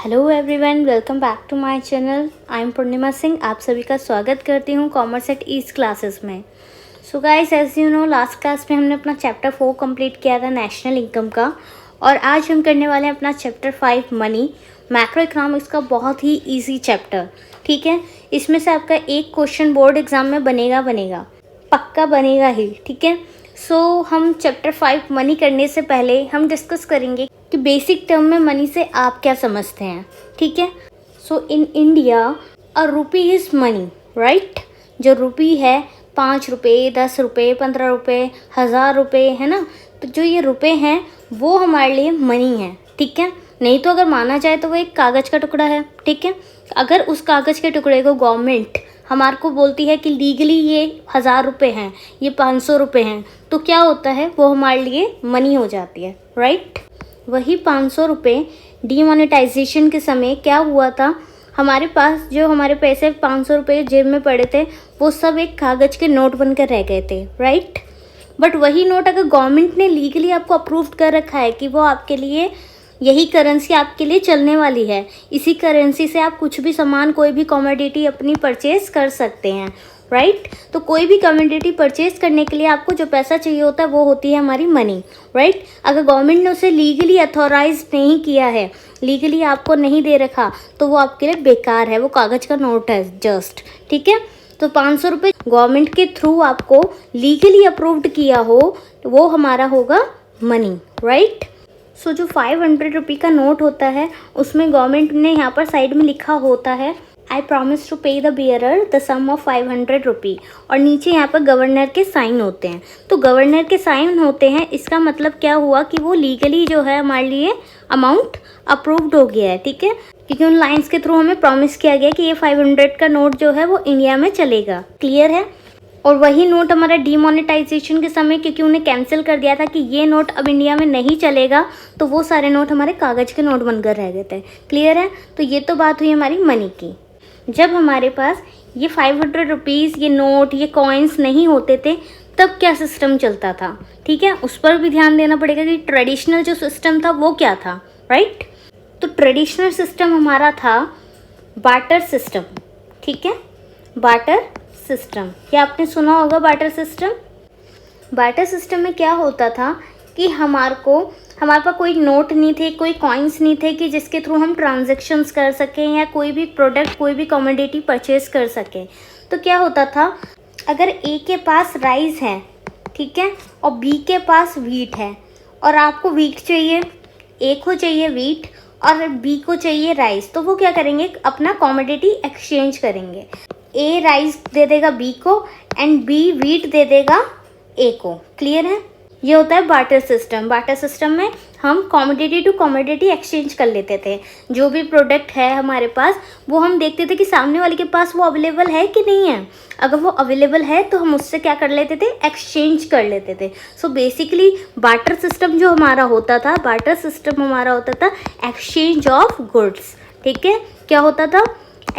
Hello everyone, welcome back to my channel. I am Purnima Singh. आप सभी का स्वागत करती हूँ कॉमर्स एट ईस्ट क्लासेस में। So guys, as you know, last class में हमने अपना चैप्टर 4 कंप्लीट किया था नेशनल इनकम का, और आज हम करने वाले हैं अपना चैप्टर 5 मनी। मैक्रो इकोनॉमिक्स का बहुत ही ईजी चैप्टर, ठीक है। इसमें से आपका एक क्वेश्चन बोर्ड एग्जाम में बनेगा, पक्का बनेगा ही, ठीक है। सो हम चैप्टर 5 मनी करने से पहले हम डिस्कस करेंगे कि बेसिक टर्म में मनी से आप क्या समझते हैं, ठीक है। So in India a rupee is money, right. जो रुपी है 5 रुपये, 10 रुपये, 15 रुपये, 1000 रुपये, है ना। तो जो ये रुपए हैं वो हमारे लिए मनी है, ठीक है। नहीं तो अगर माना जाए तो वो एक कागज़ का टुकड़ा है, ठीक है। अगर उस कागज़ के टुकड़े को गवर्नमेंट हमारे को बोलती है कि लीगली ये 1000 रुपये हैं, ये 500 रुपये हैं, तो क्या होता है, वो हमारे लिए मनी हो जाती है, राइट। वही 500 रुपये डीमोनेटाइजेशन के समय क्या हुआ था, हमारे पास जो हमारे पैसे 500 रुपये जेब में पड़े थे वो सब एक कागज़ के नोट बनकर रह गए थे, राइट। बट वही नोट अगर गवर्नमेंट ने लीगली आपको अप्रूव कर रखा है कि वो आपके लिए, यही करेंसी आपके लिए चलने वाली है, इसी करेंसी से आप कुछ भी सामान, कोई भी कमोडिटी अपनी परचेज कर सकते हैं, राइट। तो कोई भी कमोडिटी परचेज करने के लिए आपको जो पैसा चाहिए होता है वो होती है हमारी मनी, राइट। अगर गवर्नमेंट ने उसे लीगली अथॉराइज नहीं किया है, लीगली आपको नहीं दे रखा, तो वो आपके लिए बेकार है, वो कागज़ का नोट है जस्ट, ठीक है। तो 500 रुपये गवर्नमेंट के थ्रू आपको लीगली अप्रूव्ड किया हो तो वो हमारा होगा मनी, राइट। सो जो 500 रुपये का नोट होता है उसमें गवर्नमेंट ने यहाँ पर साइड में लिखा होता है I promise to pay the bearer the sum of 500 rupee, और नीचे यहाँ पर गवर्नर के साइन होते हैं। तो गवर्नर के साइन होते हैं, इसका मतलब क्या हुआ कि वो लीगली जो है हमारे लिए अमाउंट अप्रूव्ड हो गया है, ठीक है। क्योंकि उन लाइन्स के थ्रू हमें प्रॉमिस किया गया कि ये 500 का नोट जो है वो इंडिया में चलेगा, क्लियर है। और वही नोट हमारा डीमोनेटाइजेशन के समय, क्योंकि उन्हें कैंसिल कर दिया था कि ये नोट अब इंडिया में नहीं चलेगा, तो वो सारे नोट हमारे कागज़ के नोट बनकर रह गए थे, क्लियर है। तो ये तो बात हुई हमारी मनी की। जब हमारे पास ये 500 रुपीज़, ये नोट, ये कॉइन्स नहीं होते थे, तब क्या सिस्टम चलता था, ठीक है। उस पर भी ध्यान देना पड़ेगा कि ट्रेडिशनल जो सिस्टम था वो क्या था, राइट। तो ट्रेडिशनल सिस्टम हमारा था बार्टर सिस्टम, ठीक है। बार्टर सिस्टम, क्या आपने सुना होगा बार्टर सिस्टम। बार्टर सिस्टम में क्या होता था कि हमारे पास कोई नोट नहीं थे, कोई कॉइन्स नहीं थे कि जिसके थ्रू हम ट्रांजैक्शंस कर सकें या कोई भी प्रोडक्ट, कोई भी कमोडिटी परचेज कर सकें। तो क्या होता था, अगर ए के पास राइस है, ठीक है, और बी के पास वीट है, और आपको वीट चाहिए, ए को चाहिए वीट और बी को चाहिए राइस, तो वो क्या करेंगे, अपना कमोडिटी एक्सचेंज करेंगे। ए राइस दे देगा बी को एंड बी वीट दे देगा ए को, क्लियर है। ये होता है बार्टर सिस्टम। बार्टर सिस्टम में हम कमोडिटी टू कमोडिटी एक्सचेंज कर लेते थे। जो भी प्रोडक्ट है हमारे पास वो हम देखते थे कि सामने वाले के पास वो अवेलेबल है कि नहीं है। अगर वो अवेलेबल है तो हम उससे क्या कर लेते थे, एक्सचेंज कर लेते थे। सो बेसिकली बार्टर सिस्टम जो हमारा होता था, बार्टर सिस्टम हमारा होता था एक्सचेंज ऑफ गुड्स, ठीक है। क्या होता था,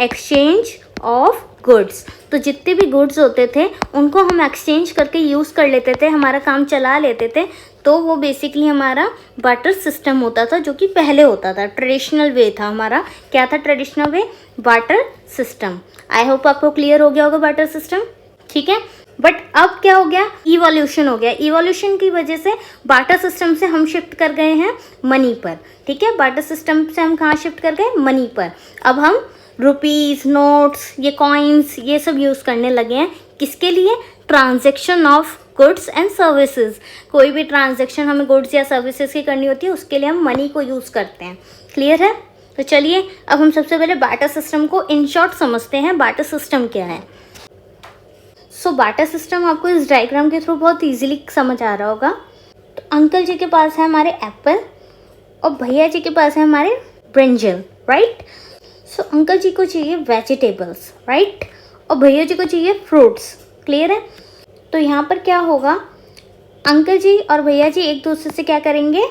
एक्सचेंज ऑफ गुड्स। तो जितने भी गुड्स होते थे उनको हम एक्सचेंज करके यूज़ कर लेते थे, हमारा काम चला लेते थे। तो वो बेसिकली हमारा बार्टर सिस्टम होता था, जो कि पहले होता था, ट्रेडिशनल वे था हमारा। क्या था traditional way, barter system. I hope आपको क्लियर हो गया होगा बार्टर सिस्टम, ठीक है। बट अब क्या हो गया, इवोल्यूशन हो गया। इवोल्यूशन की वजह से बार्टर सिस्टम से हम शिफ्ट कर गए हैं मनी पर, ठीक है। बार्टर सिस्टम से हम कहाँ शिफ्ट कर गए, मनी पर। अब हम रुपीज़, नोट्स, ये कॉइन्स, ये सब यूज़ करने लगे हैं। किसके लिए, transaction of goods and services. कोई भी ट्रांजैक्शन हमें गुड्स या सर्विसेज की करनी होती है, उसके लिए हम मनी को यूज़ करते हैं, क्लियर है। तो चलिए अब हम सबसे पहले बार्टर सिस्टम को इन शॉर्ट समझते हैं। बार्टर सिस्टम क्या है। सो बार्टर सिस्टम आपको इस डायग्राम के थ्रू बहुत ईजिली समझ आ रहा होगा। तो अंकल जी के पास है हमारे एप्पल और भैया जी के पास है हमारे ब्रिंजल, राइट। सो अंकल जी को चाहिए वेजिटेबल्स, राइट, और भैया जी को चाहिए फ्रूट्स, क्लियर है। तो यहाँ पर क्या होगा, अंकल जी और भैया जी एक दूसरे से क्या करेंगे,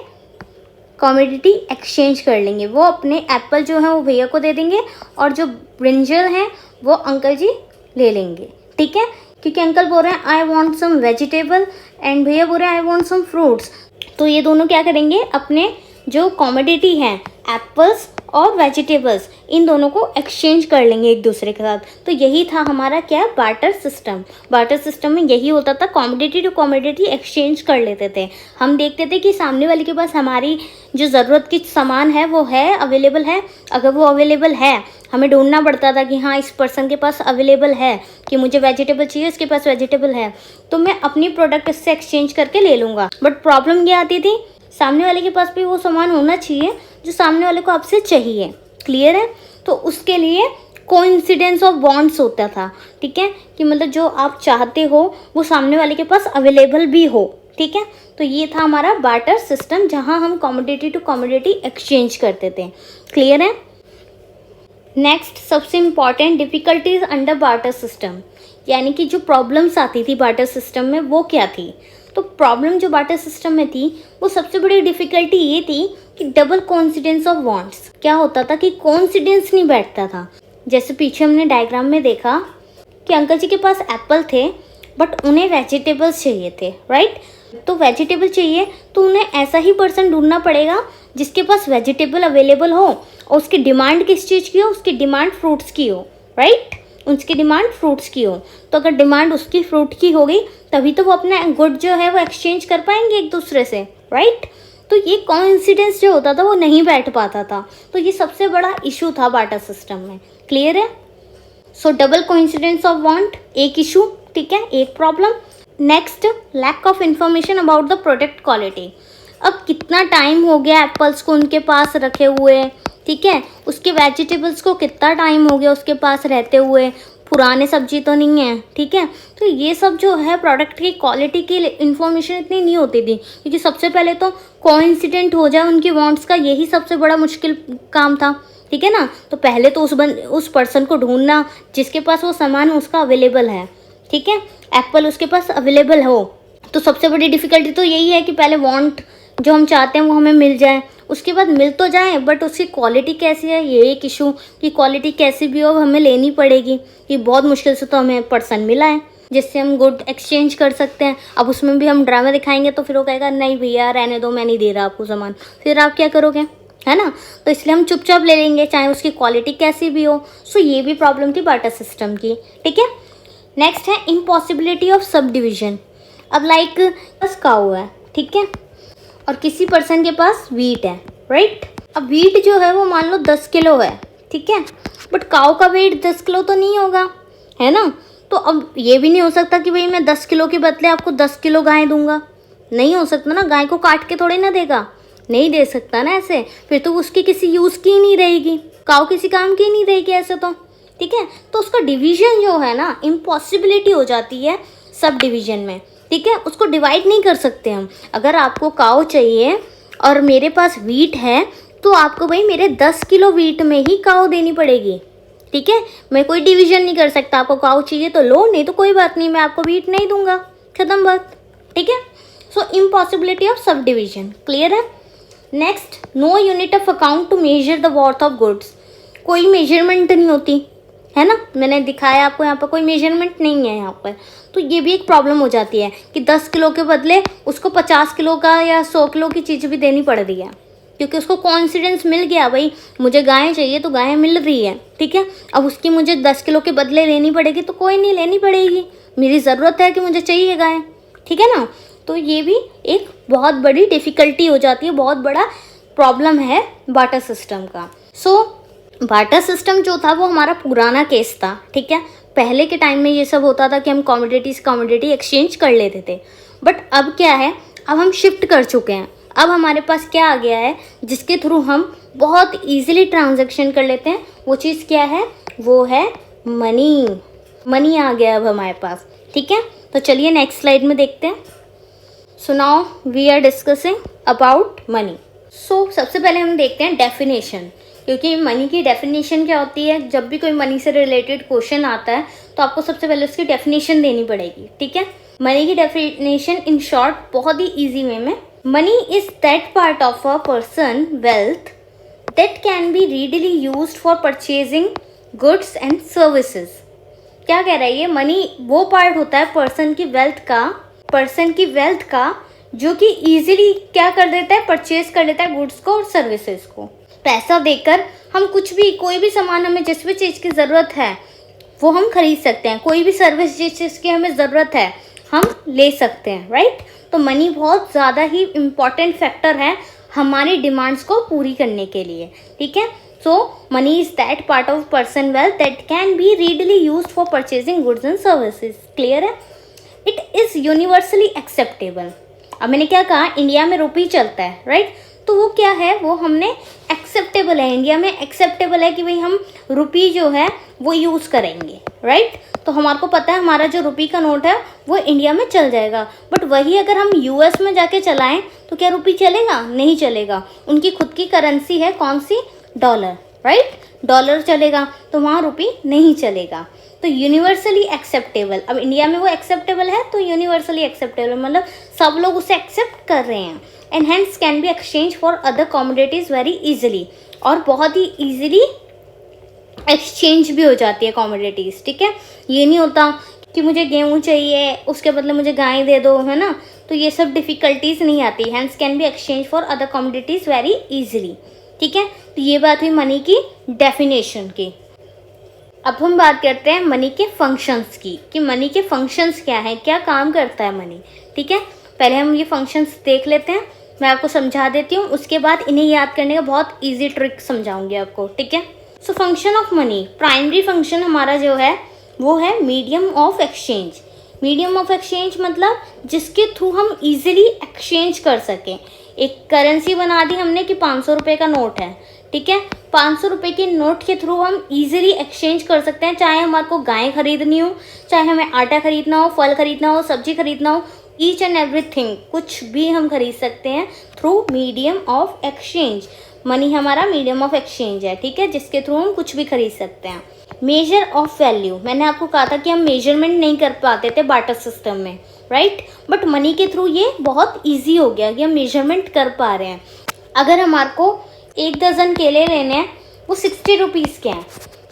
कमोडिटी एक्सचेंज कर लेंगे। वो अपने एप्पल जो है वो भैया को दे देंगे और जो ब्रिंजल हैं वो अंकल जी ले लेंगे, ठीक है। क्योंकि अंकल बोल रहे हैं I want some vegetable and भैया बोल रहे हैं आई वॉन्ट सम फ्रूट्स। तो ये दोनों क्या करेंगे, अपने जो कॉमोडिटी हैं एप्पल्स और वेजिटेबल्स, इन दोनों को एक्सचेंज कर लेंगे एक दूसरे के साथ। तो यही था हमारा क्या, बार्टर सिस्टम। बार्टर सिस्टम में यही होता था, कॉमोडिटी टू कॉमोडिटी एक्सचेंज कर लेते थे। हम देखते थे कि सामने वाले के पास हमारी जो ज़रूरत की सामान है वो है, अवेलेबल है। अगर वो अवेलेबल है, हमें ढूंढना पड़ता था कि हाँ इस पर्सन के पास अवेलेबल है, कि मुझे वेजिटेबल चाहिए, इसके पास वेजिटेबल है, तो मैं अपनी प्रोडक्ट इससे एक्सचेंज करके ले लूँगा। बट प्रॉब्लम क्या आती थी, सामने वाले के पास भी वो सामान होना चाहिए जो सामने वाले को आपसे चाहिए। क्लियर है? तो उसके लिए कोइंसिडेंस ऑफ बॉन्ड्स होता था। ठीक है, कि मतलब जो आप चाहते हो वो सामने वाले के पास अवेलेबल भी हो। ठीक है, तो ये था हमारा बार्टर सिस्टम, जहां हम कॉमोडिटी टू कॉमोडिटी एक्सचेंज करते थे। क्लियर है? नेक्स्ट, सबसे important difficulties under barter system, यानी कि जो प्रॉब्लम्स आती थी बार्टर सिस्टम में वो क्या थी। तो प्रॉब्लम जो बार्टर सिस्टम में थी वो सबसे बड़ी डिफ़िकल्टी ये थी कि डबल कोइंसिडेंस ऑफ बॉन्ड्स। क्या होता था कि कोइंसिडेंस नहीं बैठता था। जैसे पीछे हमने डायग्राम में देखा कि अंकल जी के पास एप्पल थे बट उन्हें वेजिटेबल्स चाहिए थे, राइट। तो वेजिटेबल चाहिए तो उन्हें ऐसा ही पर्सन ढूंढना पड़ेगा जिसके पास वेजिटेबल अवेलेबल हो और उसकी डिमांड किस चीज़ की हो, उसकी डिमांड फ्रूट्स की हो, राइट। उसकी डिमांड फ्रूट्स की हो, तो अगर डिमांड उसकी फ्रूट की होगी तभी तो वो अपना गुड जो है वो एक्सचेंज कर पाएंगे एक दूसरे से, राइट। तो ये कोइंसिडेंस जो होता था वो नहीं बैठ पाता था, तो ये सबसे बड़ा इशू था बार्टर सिस्टम में। क्लियर है? So double coincidence of bond एक इशू, ठीक है, एक problem. Next, lack of information about the product quality. अब कितना टाइम हो गया एप्पल्स को उनके पास रखे हुए, ठीक है, उसके वेजिटेबल्स को कितना टाइम हो गया उसके पास रहते हुए, पुराने सब्जी तो नहीं है, ठीक है। तो ये सब जो है प्रोडक्ट की क्वालिटी की इंफॉर्मेशन इतनी नहीं होती थी, क्योंकि सबसे पहले तो कोइंसिडेंट हो जाए उनकी वांट्स का, यही सबसे बड़ा मुश्किल काम था, ठीक है ना। तो पहले तो उस पर्सन को ढूंढना जिसके पास वो सामान उसका अवेलेबल है, ठीक है, एप्पल उसके पास अवेलेबल हो। तो सबसे बड़ी डिफ़िकल्टी तो यही है कि पहले वांट जो हम चाहते हैं वो हमें मिल जाए, उसके बाद मिल तो जाए बट उसकी क्वालिटी कैसी है, ये एक इशू, कि क्वालिटी कैसी भी हो हमें लेनी पड़ेगी। कि बहुत मुश्किल से तो हमें पर्सन मिला है जिससे हम गुड एक्सचेंज कर सकते हैं। अब उसमें भी हम ड्रामा दिखाएंगे तो फिर वो कहेगा नहीं भैया रहने दो, मैं नहीं दे रहा आपको सामान, फिर आप क्या करोगे, है ना। तो इसलिए हम चुपचाप ले लेंगे चाहे उसकी क्वालिटी कैसी भी हो। सो ये भी प्रॉब्लम थी बार्टर सिस्टम की, ठीक है। नेक्स्ट है इम्पॉसिबिलिटी ऑफ सब डिविजन। अब लाइक बस काऊ है, ठीक है, और किसी पर्सन के पास वीट है, राइट। अब वीट जो है वो मान लो 10 किलो है, ठीक है, बट काऊ का वेट 10 किलो तो नहीं होगा, है ना। तो अब ये भी नहीं हो सकता कि भाई मैं 10 किलो के बदले आपको 10 किलो गाय दूंगा, नहीं हो सकता ना, गाय को काट के थोड़ी ना देगा, नहीं दे सकता ना ऐसे, फिर तो उसकी किसी यूज़ की ही नहीं रहेगी, काऊ किसी काम की ही नहीं रहेगी ऐसे तो, ठीक है। तो उसका डिवीजन जो है ना, इम्पॉसिबिलिटी हो जाती है सब डिवीजन में, ठीक है, उसको डिवाइड नहीं कर सकते हम। अगर आपको काऊ चाहिए और मेरे पास वीट है तो आपको भाई मेरे 10 किलो वीट में ही काऊ देनी पड़ेगी, ठीक है। मैं कोई डिवीजन नहीं कर सकता, आपको काऊ चाहिए तो लो, नहीं तो कोई बात नहीं, मैं आपको वीट नहीं दूंगा, खत्म बात, ठीक है। So impossibility of subdivision, clear है। Next, no unit of account to measure the worth of goods. कोई मेजरमेंट नहीं होती, है ना, मैंने दिखाया आपको यहाँ पर कोई मेजरमेंट नहीं है यहाँ पर। तो ये भी एक प्रॉब्लम हो जाती है कि 10 किलो के बदले उसको 50 किलो का या 100 किलो की चीज़ भी देनी पड़ रही है, क्योंकि उसको कॉन्फिडेंस मिल गया भाई मुझे गाय चाहिए तो गाय मिल रही है, ठीक है। अब उसकी मुझे 10 किलो के बदले लेनी पड़ेगी तो कोई नहीं, लेनी पड़ेगी, मेरी ज़रूरत है कि मुझे चाहिए गाय, ठीक है ना। तो ये भी एक बहुत बड़ी डिफ़िकल्टी हो जाती है, बहुत बड़ा प्रॉब्लम है बार्टर सिस्टम का। सो बार्टर सिस्टम जो था वो हमारा पुराना केस था, ठीक है। पहले के टाइम में ये सब होता था कि हम कमोडिटी एक्सचेंज कर लेते थे, बट अब क्या है, अब हम शिफ्ट कर चुके हैं। अब हमारे पास क्या आ गया है जिसके थ्रू हम बहुत इजीली ट्रांजैक्शन कर लेते हैं, वो चीज़ क्या है, वो है मनी। मनी आ गया अब हमारे पास, ठीक है। तो चलिए नेक्स्ट स्लाइड में देखते हैं। So now we are discussing about money. So सबसे पहले हम देखते हैं डेफिनेशन, क्योंकि मनी की डेफिनेशन क्या होती है, जब भी कोई मनी से रिलेटेड क्वेश्चन आता है तो आपको सबसे पहले उसकी डेफिनेशन देनी पड़ेगी, ठीक है। मनी की डेफिनेशन इन शॉर्ट बहुत ही इजी वे में, money is that part of a person wealth that can be readily used for purchasing goods and services. क्या कह रहा है ये, मनी वो पार्ट होता है पर्सन की वेल्थ का जो कि इजीली क्या कर देता है, परचेज कर लेता है गुड्स को और सर्विसेज को। पैसा देकर हम कुछ भी, कोई भी सामान, हमें जिस भी चीज़ की ज़रूरत है वो हम खरीद सकते हैं, कोई भी सर्विस जिस चीज़ की हमें ज़रूरत है हम ले सकते हैं, राइट। तो मनी बहुत ज़्यादा ही इम्पॉर्टेंट फैक्टर है हमारी डिमांड्स को पूरी करने के लिए, ठीक है। So money is that part of person wealth that can be readily used for purchasing goods and services. Clear है। It is universally acceptable. अब मैंने क्या कहा, इंडिया में रुपी चलता है, राइट। तो वो क्या है, वो हमने एक्सेप्टेबल है, इंडिया में एक्सेप्टेबल है कि भाई हम रुपी जो है वो यूज़ करेंगे, राइट। तो हमारे को पता है हमारा जो रुपी का नोट है वो इंडिया में चल जाएगा। बट वही अगर हम यूएस में जाके चलाएं तो क्या रुपी चलेगा? नहीं चलेगा। उनकी खुद की करेंसी है, कौन सी? Dollar, right. डॉलर चलेगा तो वहाँ रुपी नहीं चलेगा। तो यूनिवर्सली एक्सेप्टेबल, अब इंडिया में वो एक्सेप्टेबल है तो यूनिवर्सली एक्सेप्टेबल मतलब सब लोग उसे एक्सेप्ट कर रहे हैं। And hence can be exchange for other commodities very easily, और बहुत ही इजीली एक्सचेंज भी हो जाती है कमोडिटीज़, ठीक है। ये नहीं होता कि मुझे गेहूँ चाहिए उसके बदले मुझे गाय दे दो, है ना। तो ये सब डिफ़िकल्टीज नहीं आती। Hence can be exchange for other commodities very easily, ठीक है। तो ये बात हुई मनी की डेफिनेशन की। अब हम बात करते हैं मनी के फंक्शंस की, कि मनी के फंक्शंस क्या हैं, क्या काम करता है मनी, ठीक है। पहले हम ये फंक्शंस देख लेते हैं, मैं आपको समझा देती हूँ, उसके बाद इन्हें याद करने का बहुत इजी ट्रिक समझाऊंगी आपको, ठीक है। So function of money, primary function हमारा जो है वो है medium of exchange. Medium of exchange मतलब जिसके थ्रू हम इजीली एक्सचेंज कर सकें। एक करेंसी बना दी हमने कि 500 रुपये का नोट है, ठीक है। 500 रुपये के नोट के थ्रू हम इजीली एक्सचेंज कर सकते हैं, चाहे हमारे को गाय खरीदनी हो, चाहे हमें आटा खरीदना हो, फल खरीदना हो, सब्जी खरीदना हो, ईच एंड एवरीथिंग, कुछ भी हम खरीद सकते हैं through medium of exchange. Money हमारा मीडियम ऑफ एक्सचेंज है, ठीक है, जिसके थ्रू हम कुछ भी खरीद सकते हैं। मेजर ऑफ वैल्यू, मैंने आपको कहा था कि हम मेजरमेंट नहीं कर पाते थे बार्टर सिस्टम में, राइट। बट मनी के थ्रू ये बहुत ईजी हो गया कि हम मेजरमेंट कर पा रहे हैं। अगर हमारे को 1 दर्जन केले लेने हैं वो 60 रुपीज़ के हैं,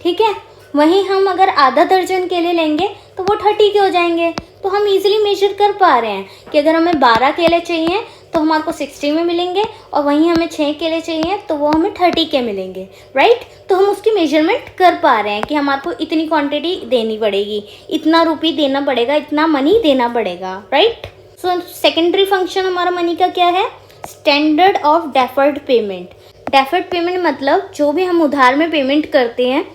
ठीक है। वहीं हम अगर आधा दर्जन केले लेंगे तो वो 30 के हो जाएंगे। तो हम इजीली मेजर कर पा रहे हैं कि अगर हमें 12 केले चाहिए तो हमारे को 60 में मिलेंगे, और वहीं हमें 6 केले चाहिए तो वो हमें 30 के मिलेंगे, राइट। तो हम उसकी मेजरमेंट कर पा रहे हैं कि हमारे को इतनी क्वांटिटी देनी पड़ेगी, इतना रुपये देना पड़ेगा, इतना मनी देना पड़ेगा, राइट। सो सेकेंडरी फंक्शन हमारा मनी का क्या है? Standard of deferred payment. Deferred payment मतलब जो भी हम उधार में पेमेंट करते हैं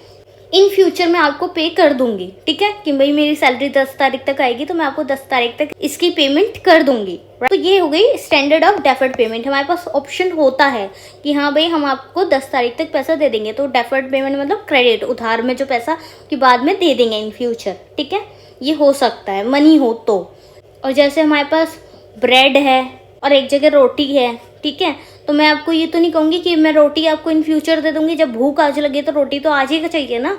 इन फ्यूचर में आपको पे कर दूंगी, ठीक है, कि भाई मेरी सैलरी 10 तारीख तक आएगी तो मैं आपको 10 तारीख तक इसकी पेमेंट कर दूंगी। तो ये हो गई स्टैंडर्ड ऑफ डेफर्ड पेमेंट। हमारे पास ऑप्शन होता है कि हाँ भाई हम आपको 10 तारीख तक पैसा दे देंगे। तो डेफर्ड पेमेंट मतलब क्रेडिट, उधार में जो पैसा कि बाद में दे देंगे इन फ्यूचर, ठीक है, ये हो सकता है मनी हो तो। और जैसे हमारे पास ब्रेड है और एक जगह रोटी है, ठीक है, तो मैं आपको ये तो नहीं कहूँगी कि मैं रोटी आपको इन फ्यूचर दे दूँगी, जब भूख आज लगे तो रोटी तो आज ही का चाहिए ना,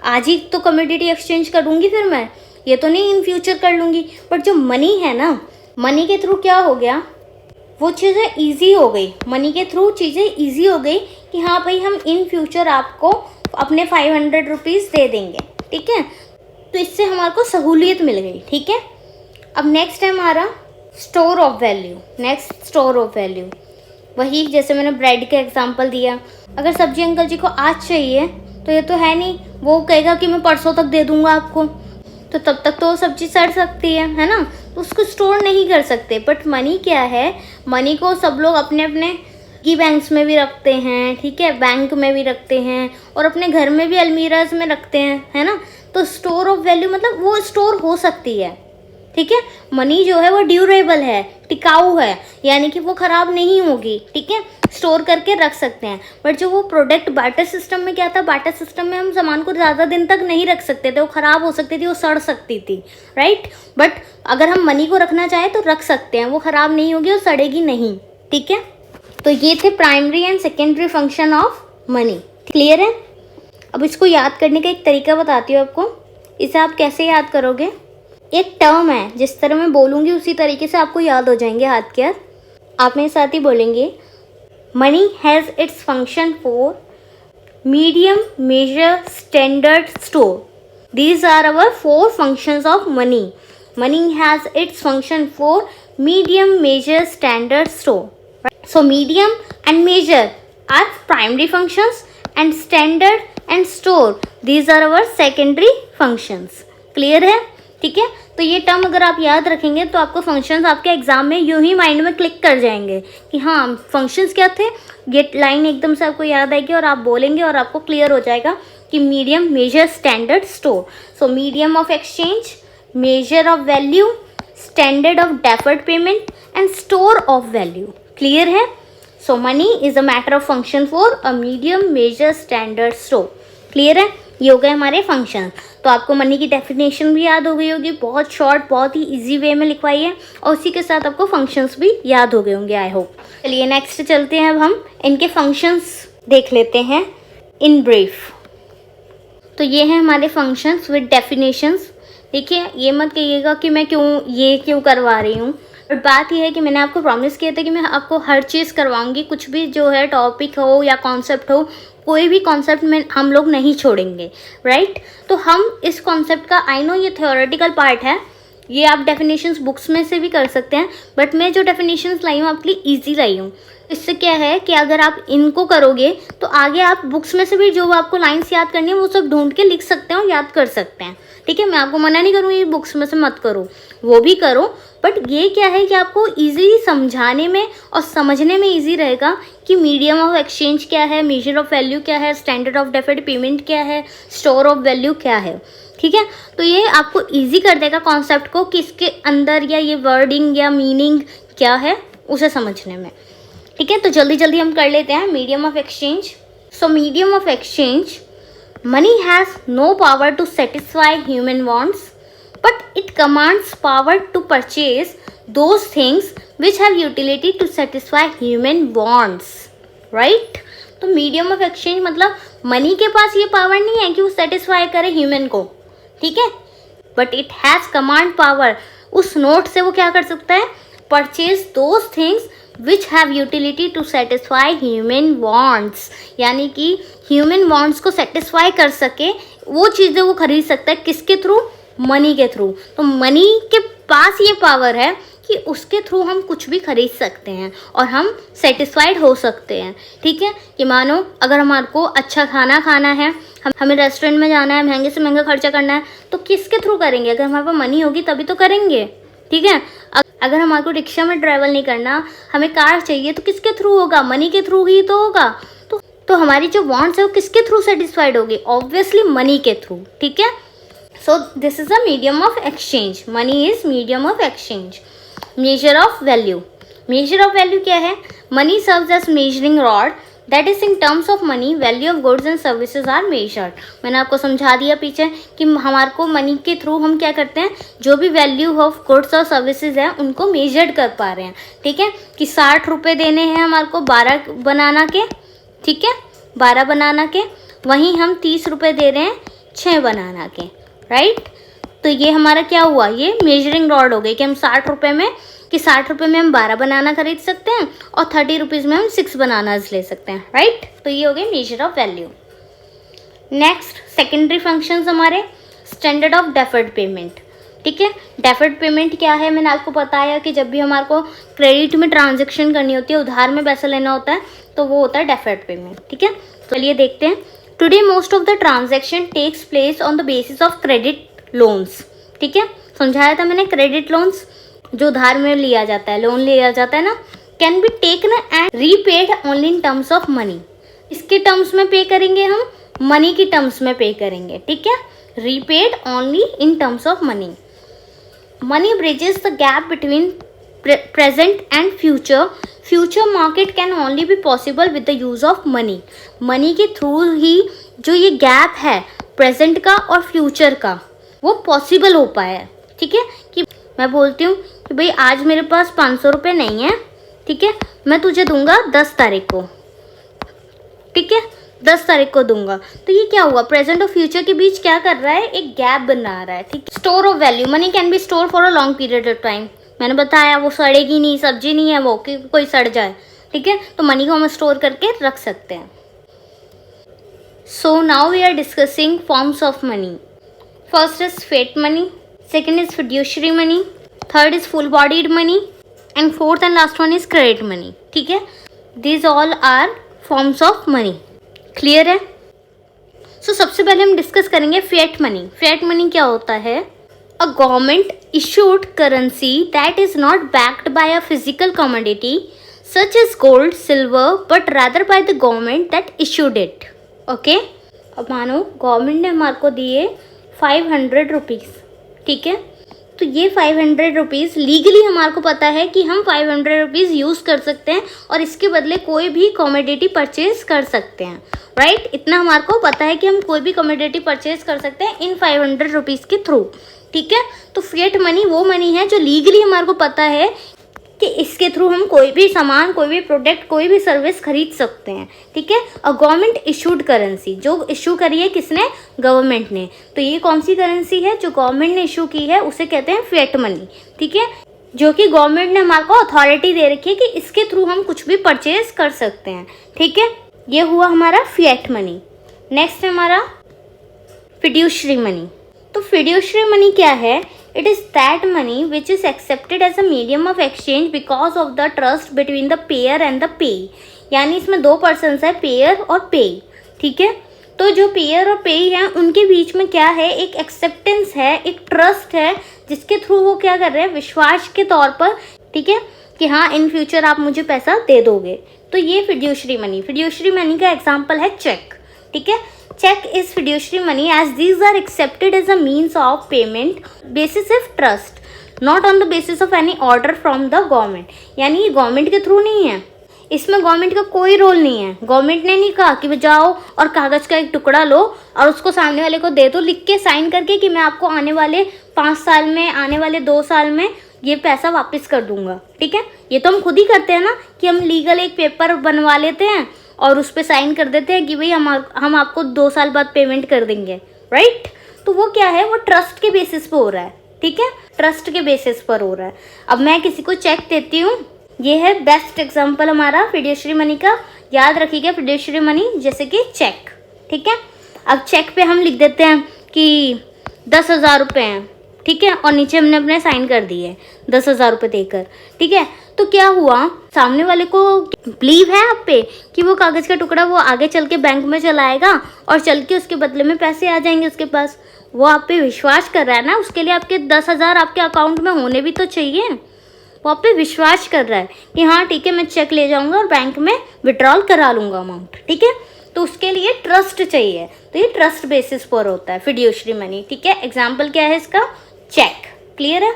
आज ही तो कमोडिटी एक्सचेंज करूँगी फिर मैं, ये तो नहीं इन फ्यूचर कर लूँगी। बट जो मनी है ना, मनी के थ्रू क्या हो गया, वो चीज़ें ईजी हो गई। मनी के थ्रू चीज़ें ईजी हो गई कि हाँ भाई हम इन फ्यूचर आपको अपने 500 रुपीज़ दे देंगे, ठीक है। तो इससे हमारे को सहूलियत मिल गई, ठीक है। अब नेक्स्ट है हमारा store of value. Next store of value, वही जैसे मैंने ब्रेड का एग्जांपल दिया। अगर सब्जी अंकल जी को आज चाहिए तो ये तो है नहीं वो कहेगा कि मैं परसों तक दे दूंगा आपको, तो तब तक तो सब्जी सड़ सकती है ना, तो उसको स्टोर नहीं कर सकते। बट मनी क्या है, मनी को सब लोग अपने अपने की बैंक्स में भी रखते हैं, ठीक है, बैंक में भी रखते हैं, और अपने घर में भी अलमीराज में रखते हैं, है ना। तो स्टोर ऑफ वैल्यू मतलब वो स्टोर हो सकती है, ठीक है। मनी जो है वो ड्यूरेबल है, टिकाऊ है, यानी कि वो ख़राब नहीं होगी, ठीक है, स्टोर करके रख सकते हैं। बट जो वो प्रोडक्ट बार्टर सिस्टम में क्या था, बार्टर सिस्टम में हम सामान को ज़्यादा दिन तक नहीं रख सकते थे, वो ख़राब हो सकती थी, वो सड़ सकती थी, राइट। बट अगर हम मनी को रखना चाहें तो रख सकते हैं, वो ख़राब नहीं होगी और सड़ेगी नहीं, ठीक है। तो ये थे primary and secondary function of money, clear है। अब इसको याद करने का एक तरीका बताती हूँ आपको, इसे आप कैसे याद करोगे। एक टर्म है, जिस तरह मैं बोलूँगी उसी तरीके से आपको याद हो जाएंगे हाथ के हाथ। आप मेरे साथ ही बोलेंगे, money has its function for medium, measure, standard, store. These are our 4 functions of money. Money has its function for medium, measure, standard, store. So medium and measure are primary functions and standard and store these are our secondary functions. Clear है? ठीक है, तो ये term अगर आप याद रखेंगे तो आपको फंक्शंस आपके एग्जाम में यूं ही माइंड में क्लिक कर जाएंगे कि हाँ फंक्शंस क्या थे, ये लाइन एकदम से आपको याद आएगी और आप बोलेंगे और आपको क्लियर हो जाएगा कि medium, measure, standard, store. So medium of exchange, measure of value, standard of deferred payment and store of value. Clear है? So money is a matter of function for a medium, measure, standard, store. Clear है? ये हो गए हमारे function. तो आपको money की definition भी याद हो गई होगी, बहुत शॉर्ट, बहुत ही इजी वे में लिखवाई है और उसी के साथ आपको फंक्शंस भी याद हो गए होंगे आई होप. चलिए नेक्स्ट चलते हैं. अब हम इनके फंक्शंस देख लेते हैं इन ब्रीफ. तो ये हैं हमारे फंक्शंस विद डेफिनेशंस. देखिए ये मत कहिएगा कि मैं क्यों करवा रही हूँ, बट बात यह है कि मैंने आपको प्रॉमिस किया था कि मैं आपको हर चीज़ करवाऊंगी, कुछ भी जो है टॉपिक हो या कॉन्सेप्ट हो, कोई भी कॉन्सेप्ट में हम लोग नहीं छोड़ेंगे, राइट. तो हम इस कॉन्सेप्ट का, आई नो ये थ्योरेटिकल पार्ट है, ये आप डेफिनेशंस बुक्स में से भी कर सकते हैं, बट मैं जो डेफिनेशंस लाई हूँ आपके लिए ईजी लाई हूँ. इससे क्या है कि अगर आप इनको करोगे तो आगे आप बुक्स में से भी जो आपको लाइन्स याद करनी है वो सब ढूंढ के लिख सकते हैं और याद कर सकते हैं. ठीक है, मैं आपको मना नहीं करूँगी बुक्स में से मत करो, वो भी करो, बट ये क्या है कि आपको ईजी समझाने में और समझने में ईजी रहेगा कि मीडियम ऑफ एक्सचेंज क्या है, मेजर ऑफ वैल्यू क्या है, स्टैंडर्ड ऑफ डेफर्ड पेमेंट क्या है, स्टोर ऑफ वैल्यू क्या है. ठीक है, तो ये आपको ईजी कर देगा कॉन्सेप्ट को कि इसके अंदर या ये वर्डिंग या मीनिंग क्या है उसे समझने में. ठीक है, तो जल्दी जल्दी हम कर लेते हैं medium of exchange. So medium of exchange, money has no power to satisfy human wants, but it commands power to purchase those things which have utility to satisfy human wants, right. तो medium of exchange मतलब money के पास ये power नहीं है कि वो satisfy करे human को, ठीक है, but it has command power. उस नोट से वो क्या कर सकता है, purchase those things which have utility to satisfy human wants, यानी कि ह्यूमन वांट्स को सेटिस्फाई कर सके वो चीज़ें वो खरीद सकता है. किसके थ्रू? मनी के थ्रू. तो मनी के पास ये पावर है कि उसके थ्रू हम कुछ भी खरीद सकते हैं और हम सेटिस्फाइड हो सकते हैं. ठीक है, कि मानो अगर हमारे को अच्छा खाना खाना है, हमें रेस्टोरेंट में जाना है, महंगे से महंगा खर्चा करना है, तो किसके थ्रू करेंगे? अगर हमारे पास मनी होगी तभी तो करेंगे. ठीक है, अगर हमारे को रिक्शा में ट्रैवल नहीं करना, हमें कार चाहिए, तो किसके थ्रू होगा? मनी के थ्रू ही तो होगा. तो हमारी जो वांट्स है वो किसके थ्रू सेटिस्फाइड होगी? ऑब्वियसली मनी के थ्रू. ठीक है, so this is a medium of exchange. Money is medium of exchange. Measure of value. Measure of value क्या है? Money serves as measuring rod, that is in terms of money value of goods and services are measured. मैंने आपको समझा दिया पीछे कि हमारे को मनी के थ्रू हम क्या करते हैं, जो भी वैल्यू ऑफ गुड्स और सर्विसेज है उनको मेजर्ड कर पा रहे हैं. ठीक है, कि 60 रुपये देने हैं हमारे को 12 बनाना के. ठीक है, 12 बनाना के, वहीं हम 30 रुपये दे रहे हैं 6 बनाना के, राइट. तो ये हमारा क्या हुआ, ये मेजरिंग रॉड हो गई कि हम 60 रुपये में हम 12 बनाना खरीद सकते हैं और 30 रुपीज़ में हम 6 बनानाज ले सकते हैं, राइट. तो ये हो गई major of value. Next secondary functions हमारे, स्टैंडर्ड ऑफ डेफर्ड पेमेंट. ठीक है, डेफर्ड पेमेंट क्या है? मैंने आपको बताया कि जब भी हमारे को क्रेडिट में ट्रांजेक्शन करनी होती है, उधार में पैसा लेना होता है, तो वो होता है डेफर्ड पेमेंट. ठीक है, तो चलिए देखते हैं. Today most of the transaction takes place on the basis of credit loans. ठीक है, समझाया था मैंने. क्रेडिट लोन्स जो उधार में लिया जाता है, लोन लिया जाता है ना, can be taken and repaid only in terms of money. इसके टर्म्स में पे करेंगे हम, मनी की टर्म्स में पे करेंगे. ठीक है, repaid only in terms of money. Money bridges the gap between present and future market can only be possible with the use of money. Money के थ्रू ही जो ये गैप है प्रेजेंट का और फ्यूचर का वो पॉसिबल हो पाया. ठीक है, कि मैं बोलती हूँ कि भाई आज मेरे पास 500 रुपये नहीं है, ठीक है, मैं तुझे दूंगा 10 तारीख को. ठीक है, 10 तारीख को दूंगा. तो ये क्या हुआ, प्रेजेंट और फ्यूचर के बीच क्या कर रहा है, एक गैप बना रहा है. ठीक, store of value. Money can be store for a long period of time. मैंने बताया वो सड़ेगी नहीं, सब्जी नहीं है वो कि कोई सड़ जाए. ठीक है, तो मनी को हम स्टोर करके रख सकते हैं. So now we are discussing forms of money. First is fiat money, second is fiduciary money, third is full bodied money, and fourth and last one is credit money, ठीक है। These all are forms of money, clear है। So सबसे पहले हम discuss करेंगे fiat money. Fiat money क्या होता है? A government issued currency that is not backed by a physical commodity such as gold silver but rather by the government that issued it, okay. अब मानो government ने हमारे को दिए 500 रुपीज़, ठीक है। तो ये 500 रुपीज़ लीगली हमारे को पता है कि हम 500 रुपीज़ यूज़ कर सकते हैं और इसके बदले कोई भी कमोडिटी परचेज कर सकते हैं, राइट। इतना हमारे को पता है कि हम कोई भी कमोडिटी परचेज कर सकते हैं इन 500 रुपीज़ के थ्रू, ठीक है। तो फिएट मनी वो मनी है जो लीगली हमारे को पता है कि इसके थ्रू हम कोई भी सामान, कोई भी प्रोडक्ट, कोई भी सर्विस खरीद सकते हैं, ठीक है। और गवर्नमेंट इशूड करेंसी, जो इशू करी है किसने? गवर्नमेंट ने। तो ये कौन सी करेंसी है जो गवर्नमेंट ने इशू की है? उसे कहते हैं फिएट मनी, ठीक है। जो कि गवर्नमेंट ने हमारे को अथॉरिटी दे रखी है कि इसके थ्रू हम कुछ भी परचेज कर सकते हैं, ठीक है। ये हुआ हमारा फिएट मनी। नेक्स्ट है हमारा फिड्यूशरी मनी। तो फिड्यूशरी मनी क्या है? It is that money which is accepted as a medium of exchange because of the trust between the payer and the pay। यानी इसमें दो पर्सन्स है, पेयर और पे, ठीक है। तो जो पेयर और पे हैं उनके बीच में क्या है? एक एक्सेप्टेंस है, एक ट्रस्ट है, जिसके थ्रू वो क्या कर रहे हैं? विश्वास के तौर पर, ठीक है, कि हाँ इन फ्यूचर आप मुझे पैसा दे दोगे। तो ये फिड्यूशरी मनी का एग्जाम्पल है चेक, ठीक है। Check is fiduciary money as these are accepted as a means of payment basis of trust, not on the basis of any order from the government। यानी ये गवर्नमेंट के through नहीं है, इसमें गवर्नमेंट का कोई रोल नहीं है। गवर्नमेंट ने नहीं कहा कि जाओ और कागज़ का एक टुकड़ा लो और उसको सामने वाले को दे दो लिख के साइन करके कि मैं आपको आने वाले 5 साल में, आने वाले 2 साल में ये पैसा वापस कर दूंगा, ठीक है। ये तो हम खुद ही करते हैं ना कि हम लीगल एक पेपर बनवा लेते हैं और उस पर साइन कर देते हैं कि भाई हम आपको 2 साल बाद पेमेंट कर देंगे, राइट। तो वो क्या है? वो ट्रस्ट के बेसिस पे हो रहा है, ठीक है, ट्रस्ट के बेसिस पर हो रहा है। अब मैं किसी को चेक देती हूँ, ये है बेस्ट एग्जांपल हमारा फिड्यूशरी मनी का। याद रखिएगा फिड्यूशरी मनी जैसे कि चेक, ठीक है। अब चेक पे हम लिख देते हैं कि 10,000 रुपये हैं, ठीक है, और नीचे हमने अपने साइन कर दिए 10,000 रुपये देकर, ठीक है। तो क्या हुआ? सामने वाले को बिलीव है आप पे कि वो कागज़ का टुकड़ा वो आगे चल के बैंक में चलाएगा और चल के उसके बदले में पैसे आ जाएंगे उसके पास। वो आप पे विश्वास कर रहा है ना, उसके लिए आपके 10,000 आपके अकाउंट में होने भी तो चाहिए। वो आप पे विश्वास कर रहा है कि हाँ ठीक है मैं चेक ले जाऊँगा और बैंक में विड्रॉल करा लूँगा अमाउंट, ठीक है। तो उसके लिए ट्रस्ट चाहिए, तो ये ट्रस्ट बेसिस पर होता है फिड्यूशरी मनी, ठीक है। एग्जाम्पल क्या है इसका? चेक, क्लियर है।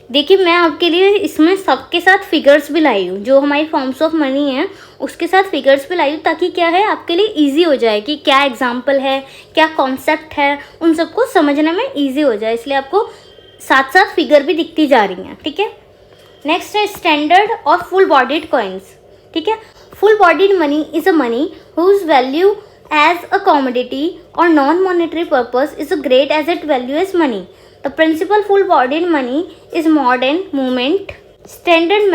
देखिए मैं आपके लिए इसमें सबके साथ फिगर्स भी लाई हूँ, जो हमारी फॉर्म्स ऑफ मनी है उसके साथ फिगर्स भी लाई हूँ, ताकि क्या है आपके लिए इजी हो जाए कि क्या एग्जाम्पल है, क्या कॉन्सेप्ट है, उन सबको समझने में इजी हो जाए, इसलिए आपको साथ साथ फिगर भी दिखती जा रही हैं, ठीक है। नेक्स्ट है स्टैंडर्ड और फुल बॉडीड कॉइन्स, ठीक है। Full bodied money is a money whose value as a commodity और non monetary purpose is a great as it value as money. The principal full-bodied money is modern movement standard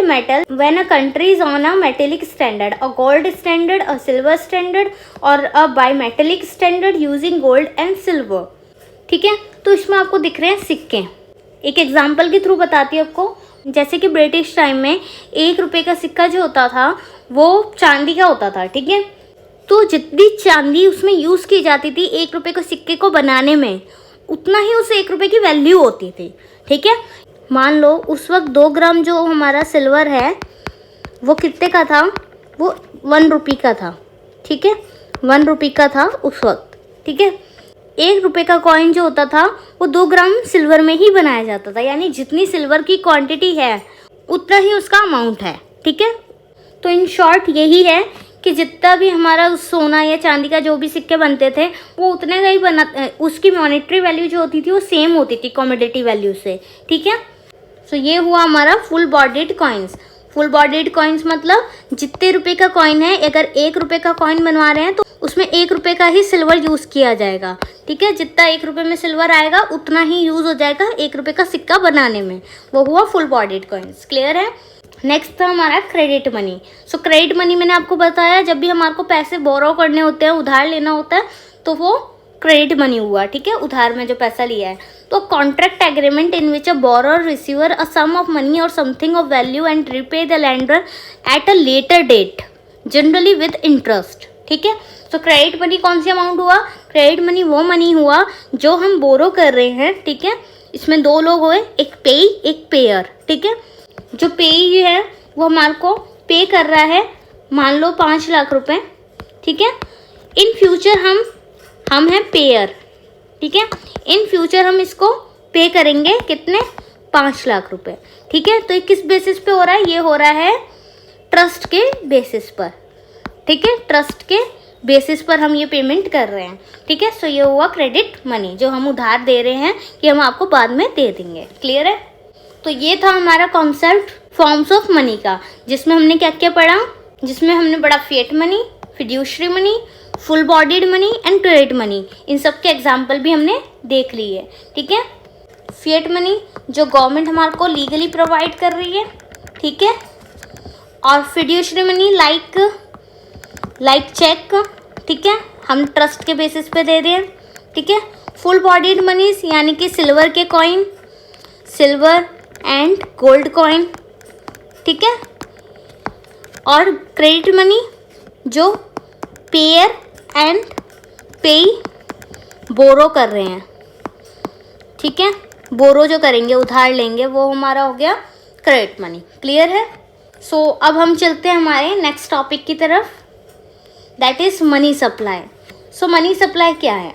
metal when a country is on a metallic standard, a gold standard, a silver standard or a bimetallic standard using gold and silver, ठीक है। तो इसमें आपको दिख रहे हैं सिक्के। एक एग्जाम्पल के थ्रू बताती हूँ आपको। जैसे कि ब्रिटिश टाइम में 1 रुपये का सिक्का जो होता था वो चांदी का होता था, ठीक है। तो जितनी चांदी उसमें यूज़ की जाती थी 1 रुपये के सिक्के को बनाने में, उतना ही उस 1 रुपये की वैल्यू होती थी, ठीक है। मान लो उस वक्त 2 ग्राम जो हमारा सिल्वर है वो कितने का था? वो 1 रुपये का था, ठीक है, 1 रुपये का था उस वक्त, ठीक है। 1 रुपये का कॉइन जो होता था वो 2 ग्राम सिल्वर में ही बनाया जाता था, यानी जितनी सिल्वर की क्वांटिटी है उतना ही उसका अमाउंट है, ठीक है। तो इन शॉर्ट यही है कि जितना भी हमारा सोना या चांदी का जो भी सिक्के बनते थे वो उतने का ही बना, उसकी मॉनेटरी वैल्यू जो होती थी वो सेम होती थी कमोडिटी वैल्यू से, ठीक है। सो ये हुआ हमारा full bodied coins. Full bodied coins मतलब जितने रुपए का कॉइन है, अगर 1 रुपये का कॉइन बनवा रहे हैं तो उसमें 1 रुपये का ही सिल्वर यूज़ किया जाएगा, ठीक है। जितना 1 रुपये में सिल्वर आएगा उतना ही यूज़ हो जाएगा 1 रुपये का सिक्का बनाने में, वो हुआ फुल बॉडीड कॉइन्स, क्लियर है। नेक्स्ट था हमारा क्रेडिट मनी। सो क्रेडिट मनी मैंने आपको बताया जब भी हमारे को पैसे बोरो करने होते हैं, उधार लेना होता है, तो वो क्रेडिट मनी हुआ, ठीक है, उधार में जो पैसा लिया है। तो contract agreement in which a borrower receiver a sum of money or something of value and repay the lender at a later date generally with interest, ठीक है। तो क्रेडिट मनी कौन सी अमाउंट हुआ? क्रेडिट मनी वो money हुआ जो हम बोरो कर रहे हैं, ठीक है। इसमें दो लोग हुए, एक पेई एक पेयर, ठीक है। जो पेई है वो हमारे को पे कर रहा है, मान लो 5 लाख रुपए, ठीक है। इन फ्यूचर हम हैं पेयर, ठीक है। इन फ्यूचर हम इसको पे करेंगे कितने? 5 लाख रुपए, ठीक है। तो ये किस बेसिस पे हो रहा है? ये हो रहा है ट्रस्ट के बेसिस पर, ठीक है। ट्रस्ट के बेसिस पर हम ये पेमेंट कर रहे हैं, ठीक है। सो ये हुआ क्रेडिट मनी, जो हम उधार दे रहे हैं कि हम आपको बाद में दे देंगे। क्लियर है? तो ये था हमारा कॉन्सेप्ट फॉर्म्स ऑफ मनी का, जिसमें हमने क्या क्या पढ़ा? जिसमें हमने पढ़ा fiat money, fiduciary money, full bodied money and credit money. इन सब के एग्जाम्पल भी हमने देख लिए, ठीक है। फिएट मनी जो गवर्नमेंट हमारे को लीगली प्रोवाइड कर रही है, ठीक है। और फिड्यूशरी मनी लाइक चेक, ठीक है, हम ट्रस्ट के बेसिस पे दे रहे हैं, ठीक है। फुल बॉडीड मनीज यानी कि सिल्वर के coin, silver and gold coin, ठीक है। और क्रेडिट मनी जो पेयर एंड पेई बोरो कर रहे हैं, ठीक है। बोरो जो करेंगे, उधार लेंगे, वो हमारा हो गया क्रेडिट मनी। क्लियर है? सो अब हम चलते हैं हमारे नेक्स्ट टॉपिक की तरफ, that is money supply. So money supply क्या है?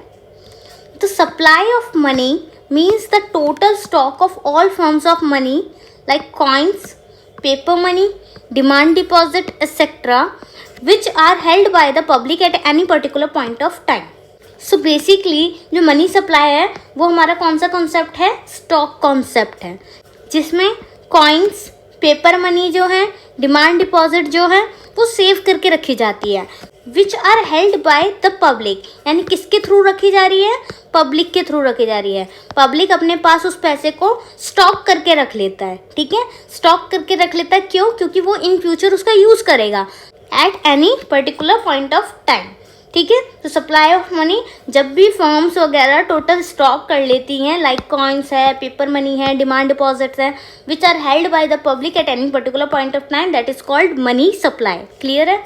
The supply of money means the total stock of all forms of money like coins, paper money, demand deposit etcetera which are held by the public at any particular point of time. So basically जो money supply है वो हमारा कौन सा concept है? Stock concept है, जिसमें coins, paper money जो है, डिमांड डिपॉजिट जो है वो सेव करके रखी जाती है। Which are held by the public, यानी किसके थ्रू रखी जा रही है? पब्लिक के थ्रू रखी जा रही है। पब्लिक अपने पास उस पैसे को स्टॉक करके रख लेता है, ठीक है। स्टॉक करके रख लेता है क्यों? क्योंकि वो इन फ्यूचर उसका यूज़ करेगा eight any particular point of time, ठीक है। तो सप्लाई ऑफ मनी जब भी फर्म्स वगैरह टोटल स्टॉक कर लेती हैं, लाइक कॉइन्स है, पेपर मनी है, डिमांड डिपॉजिट्स है, which are held by the public at any particular point of time, that is called money supply. Clear है?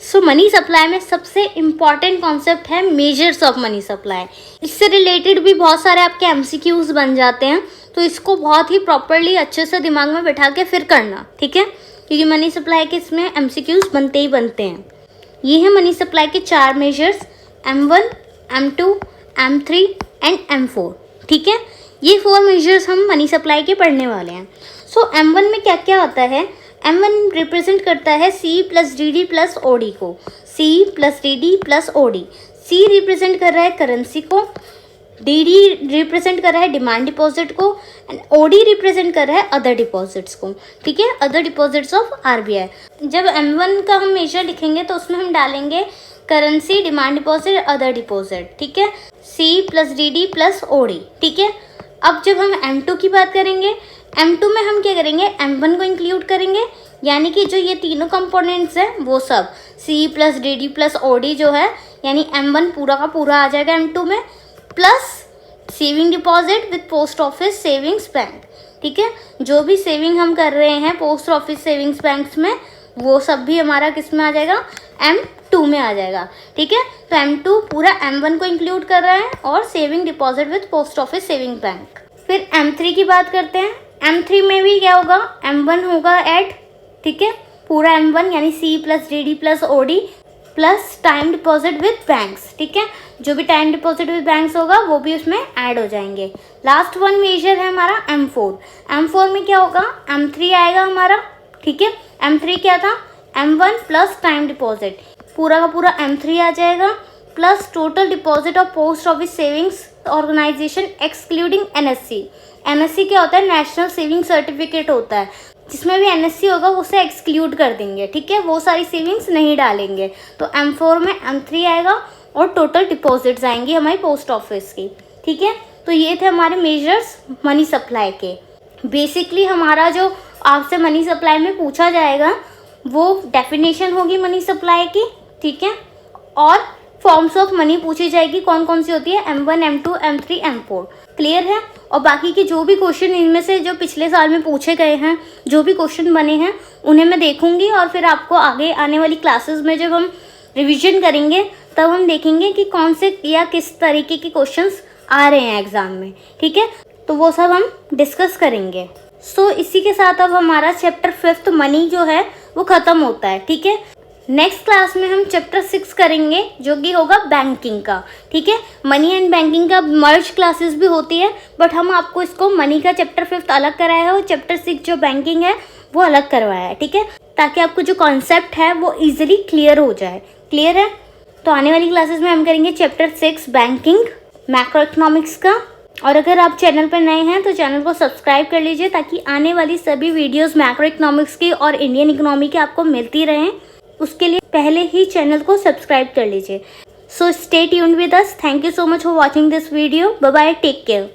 सो मनी सप्लाई में सबसे इम्पॉर्टेंट कॉन्सेप्ट है मेजर्स ऑफ मनी सप्लाई। इससे related भी बहुत सारे आपके एमसीक्यूज बन जाते हैं, तो इसको बहुत ही प्रॉपरली अच्छे से दिमाग में बैठा के फिर करना, ठीक है, क्योंकि मनी सप्लाई के इसमें एमसीक्यूज बनते ही बनते हैं। ये है मनी सप्लाई के 4 measures, M1, M2, M3 and M4, ठीक है। ये 4 मेजर्स हम मनी सप्लाई के पढ़ने वाले हैं। सो M1 में क्या क्या आता है? M1 रिप्रेजेंट करता है C plus DD plus OD को, C plus DD plus OD। C represent कर रहा है करेंसी को, DD रिप्रेजेंट कर रहा है डिमांड डिपॉजिट को, एंड OD रिप्रेजेंट कर रहा है अदर डिपॉजिट्स को, ठीक है, अदर डिपॉजिट्स ऑफ RBI। जब M1 का हम मेजर लिखेंगे तो उसमें हम डालेंगे currency, demand deposit, other deposit, ठीक है, C plus DD plus OD, ठीक है। अब जब हम M2 की बात करेंगे, M2 में हम क्या करेंगे? M1 को इंक्लूड करेंगे, यानी कि जो ये तीनों कंपोनेंट्स हैं वो सब C plus DD plus OD जो है, यानी M1 पूरा का पूरा आ जाएगा M2 में, plus saving deposit with post office savings bank, ठीक है। जो भी सेविंग हम कर रहे हैं पोस्ट ऑफिस सेविंग्स बैंक्स में, वो सब भी हमारा किस में आ जाएगा? M2 में आ जाएगा, ठीक है। तो M2 पूरा M1 को इंक्लूड कर रहा है और saving deposit with post office saving bank. फिर M3 की बात करते हैं। M3 में भी क्या होगा? M1 होगा ऐड, ठीक है, पूरा M1 यानी C plus DD plus OD plus time deposit with banks, ठीक है। जो भी टाइम डिपॉजिट विद बैंक्स होगा वो भी उसमें ऐड हो जाएंगे। लास्ट वन मेजर है हमारा M4। M4 में क्या होगा? M3 आएगा हमारा, ठीक है। M3 क्या था? M1 प्लस टाइम डिपॉजिट, पूरा का पूरा M3 आ जाएगा, plus total deposit of post office savings organisation excluding NSC। NSC क्या होता है? नेशनल सेविंग सर्टिफिकेट होता है, जिसमें भी NSC होगा उसे एक्सक्लूड कर देंगे, ठीक है, वो सारी सेविंग्स नहीं डालेंगे। तो M4 में M3 आएगा और टोटल डिपॉजिट्स आएंगी हमारी पोस्ट ऑफिस की, ठीक है। तो ये थे हमारे मेजर्स मनी सप्लाई के। बेसिकली हमारा जो आपसे मनी सप्लाई में पूछा जाएगा वो डेफिनेशन होगी मनी सप्लाई की, ठीक है, और फॉर्म्स ऑफ मनी पूछी जाएगी, कौन कौन सी होती है, M1, M2, M3, M4। Clear है। और बाकी के जो भी क्वेश्चन इनमें से जो पिछले साल में पूछे गए हैं, जो भी क्वेश्चन बने हैं, उन्हें मैं देखूंगी और फिर आपको आगे आने वाली क्लासेस में जब हम रिवीजन करेंगे तब हम देखेंगे कि कौन से या किस तरीके के क्वेश्चंस आ रहे हैं एग्जाम में। ठीक है, तो वो सब हम डिस्कस करेंगे। सो इसी के साथ अब हमारा चैप्टर 5 मनी जो है वो ख़त्म होता है। ठीक है, नेक्स्ट क्लास में हम चैप्टर 6 करेंगे जो कि होगा बैंकिंग का। ठीक है, मनी एंड बैंकिंग का मर्ज क्लासेस भी होती है, बट हम आपको इसको मनी का चैप्टर 5 अलग कराया है और चैप्टर 6 जो बैंकिंग है वो अलग करवाया है। ठीक है, ताकि आपको जो कॉन्सेप्ट है वो ईजिली क्लियर हो जाए। क्लियर है। तो आने वाली क्लासेस में हम करेंगे चैप्टर 6 बैंकिंग, मैक्रो इकोनॉमिक्स का। और अगर आप चैनल पर नए हैं तो चैनल को सब्सक्राइब कर लीजिए ताकि आने वाली सभी वीडियोस मैक्रो इकोनॉमिक्स की और इंडियन इकोनॉमी की आपको मिलती रहें। उसके लिए पहले ही चैनल को सब्सक्राइब कर लीजिए। So stay tuned with us. Thank you so much for watching this video. Bye bye, take care.